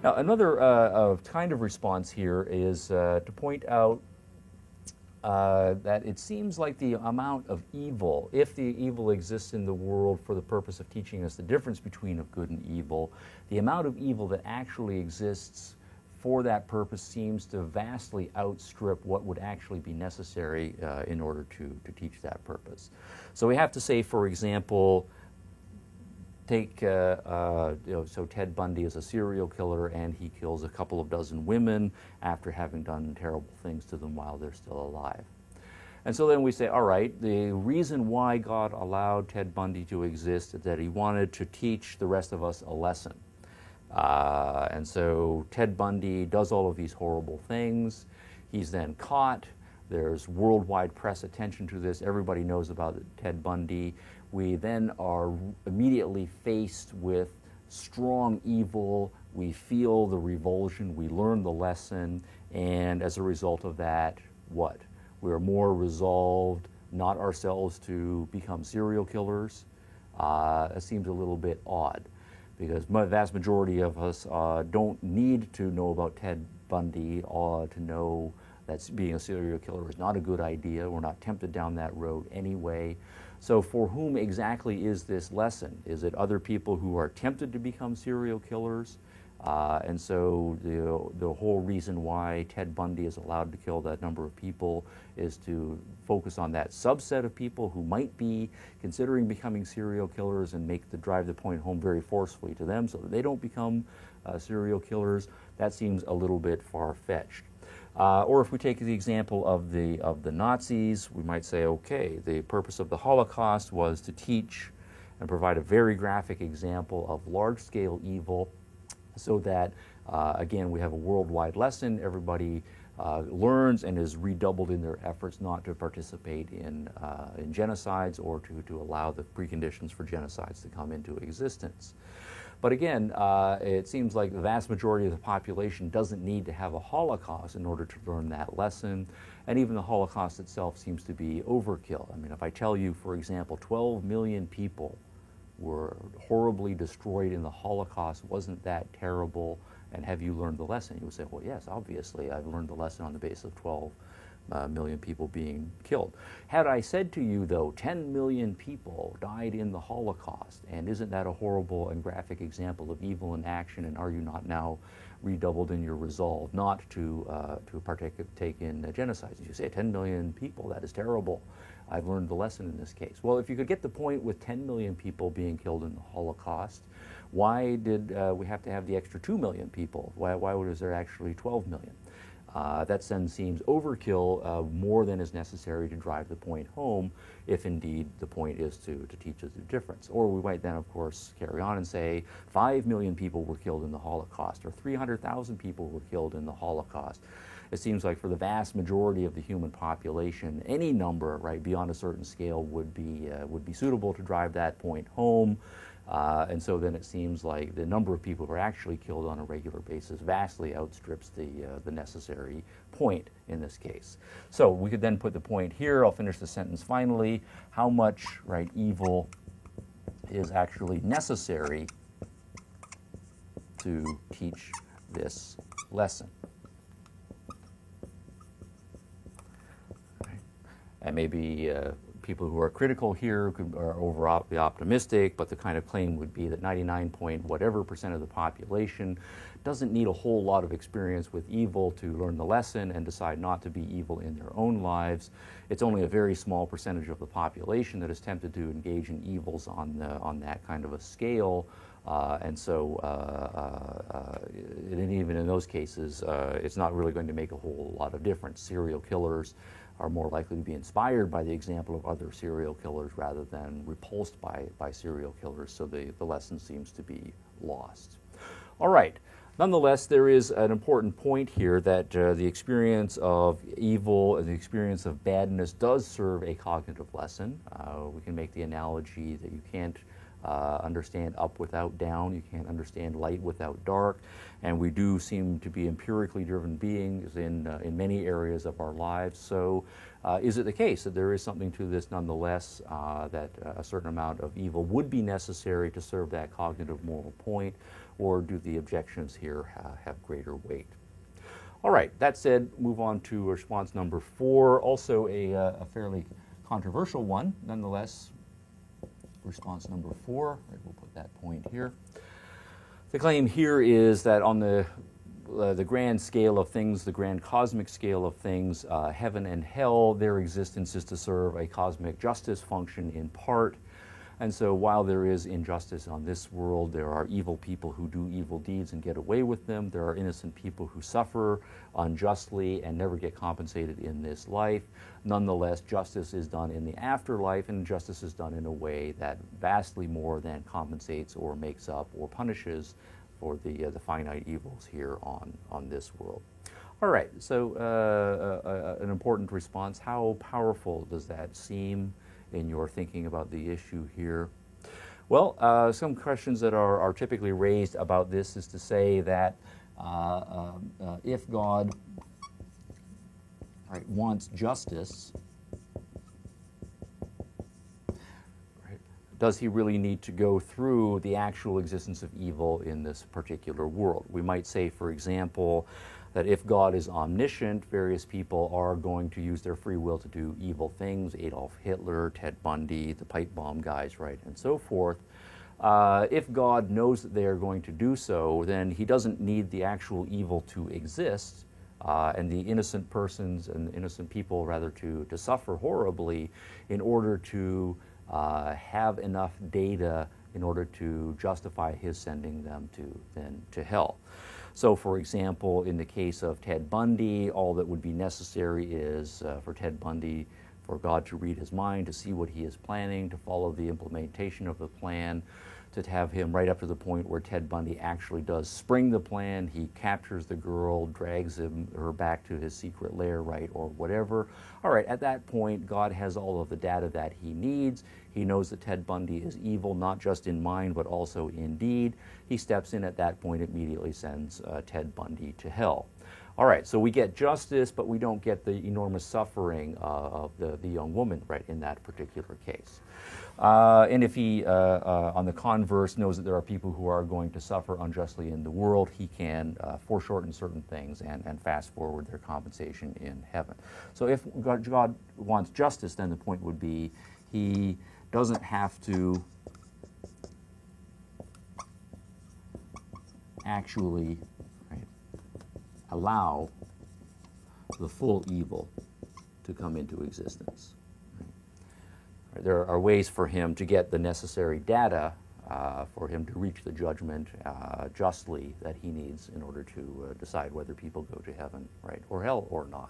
Now, another kind of response here is to point out that it seems like the amount of evil, if the evil exists in the world for the purpose of teaching us the difference between of good and evil, the amount of evil that actually exists for that purpose seems to vastly outstrip what would actually be necessary in order to teach that purpose. So we have to say, for example, take, so Ted Bundy is a serial killer and he kills a couple of dozen women after having done terrible things to them while they're still alive. And so then we say, all right, the reason why God allowed Ted Bundy to exist is that he wanted to teach the rest of us a lesson. And so Ted Bundy does all of these horrible things. He's then caught. There's worldwide press attention to this. Everybody knows about Ted Bundy. We then are immediately faced with strong evil. We feel the revulsion. We learn the lesson. And as a result of that, what? We're more resolved, not ourselves, to become serial killers. It seems a little bit odd, because the vast majority of us don't need to know about Ted Bundy to know that being a serial killer is not a good idea. We're not tempted down that road anyway. So for whom exactly is this lesson? Is it other people who are tempted to become serial killers? And so the whole reason why Ted Bundy is allowed to kill that number of people is to focus on that subset of people who might be considering becoming serial killers and drive the point home very forcefully to them so that they don't become serial killers. That seems a little bit far-fetched. Or if we take the example of the Nazis, we might say, okay, the purpose of the Holocaust was to teach and provide a very graphic example of large-scale evil, so that, again, we have a worldwide lesson. Everybody learns and is redoubled in their efforts not to participate in genocides or to allow the preconditions for genocides to come into existence. But again, it seems like the vast majority of the population doesn't need to have a Holocaust in order to learn that lesson. And even the Holocaust itself seems to be overkill. I mean, if I tell you, for example, 12 million people were horribly destroyed in the Holocaust, wasn't that terrible? And have you learned the lesson? You would say, well, yes, obviously, I've learned the lesson on the basis of 12 million people being killed. Had I said to you, though, 10 million people died in the Holocaust, and isn't that a horrible and graphic example of evil in action, and are you not now redoubled in your resolve not to partake in genocides? You say 10 million people, that is terrible. I've learned the lesson in this case. Well, if you could get the point with 10 million people being killed in the Holocaust, why did we have to have the extra 2 million people? Why was there actually 12 million? That then seems overkill, more than is necessary to drive the point home, if indeed the point is to teach us the difference. Or we might then, of course, carry on and say 5 million people were killed in the Holocaust, or 300,000 people were killed in the Holocaust. It seems like for the vast majority of the human population, any number, right, beyond a certain scale would be suitable to drive that point home. And so then it seems like the number of people who are actually killed on a regular basis vastly outstrips the necessary point in this case. So we could then put the point here. I'll finish the sentence finally. How much, right, evil is actually necessary to teach this lesson? Right. And maybe people who are critical here are overly optimistic, but the kind of claim would be that 99 point whatever percent of the population doesn't need a whole lot of experience with evil to learn the lesson and decide not to be evil in their own lives. It's only a very small percentage of the population that is tempted to engage in evils on that kind of a scale. And even in those cases, it's not really going to make a whole lot of difference. Serial killers are more likely to be inspired by the example of other serial killers rather than repulsed by serial killers, so the lesson seems to be lost. All right. Nonetheless, there is an important point here that the experience of evil and the experience of badness does serve a cognitive lesson. We can make the analogy that you can't understand up without down. You can't understand light without dark. And we do seem to be empirically driven beings in many areas of our lives. So is it the case that there is something to this nonetheless, that a certain amount of evil would be necessary to serve that cognitive moral point, or do the objections here have greater weight? All right, that said, move on to response number 4, also a fairly controversial one, nonetheless. Response number 4, right, we'll put that point here. The claim here is that on the grand scale of things, the grand cosmic scale of things, heaven and hell, their existence is to serve a cosmic justice function in part. And so while there is injustice on this world, there are evil people who do evil deeds and get away with them. There are innocent people who suffer unjustly and never get compensated in this life. Nonetheless, justice is done in the afterlife, and justice is done in a way that vastly more than compensates or makes up or punishes for the finite evils here on this world. All right, so an important response. How powerful does that seem in your thinking about the issue here? Well, some questions that are typically raised about this is to say that if God wants justice, does he really need to go through the actual existence of evil in this particular world? We might say, for example, that if God is omniscient, various people are going to use their free will to do evil things, Adolf Hitler, Ted Bundy, the pipe bomb guys, right, and so forth. If God knows that they are going to do so, then he doesn't need the actual evil to exist, and the innocent persons and innocent people, rather, to suffer horribly in order to have enough data in order to justify his sending them to hell. So, for example, in the case of Ted Bundy, all that would be necessary is for Ted Bundy, for God to read his mind, to see what he is planning, to follow the implementation of the plan, to have him right up to the point where Ted Bundy actually does spring the plan. He captures the girl, drags her back to his secret lair, right, or whatever. All right, at that point, God has all of the data that he needs. He knows that Ted Bundy is evil, not just in mind, but also in deed. He steps in at that point, immediately sends Ted Bundy to hell. All right, so we get justice, but we don't get the enormous suffering of the young woman, right, in that particular case. And if he, on the converse, knows that there are people who are going to suffer unjustly in the world, he can foreshorten certain things and fast forward their compensation in heaven. So if God wants justice, then the point would be he doesn't have to actually allow the full evil to come into existence. There are ways for him to get the necessary data for him to reach the judgment justly that he needs in order to decide whether people go to heaven, right, or hell or not.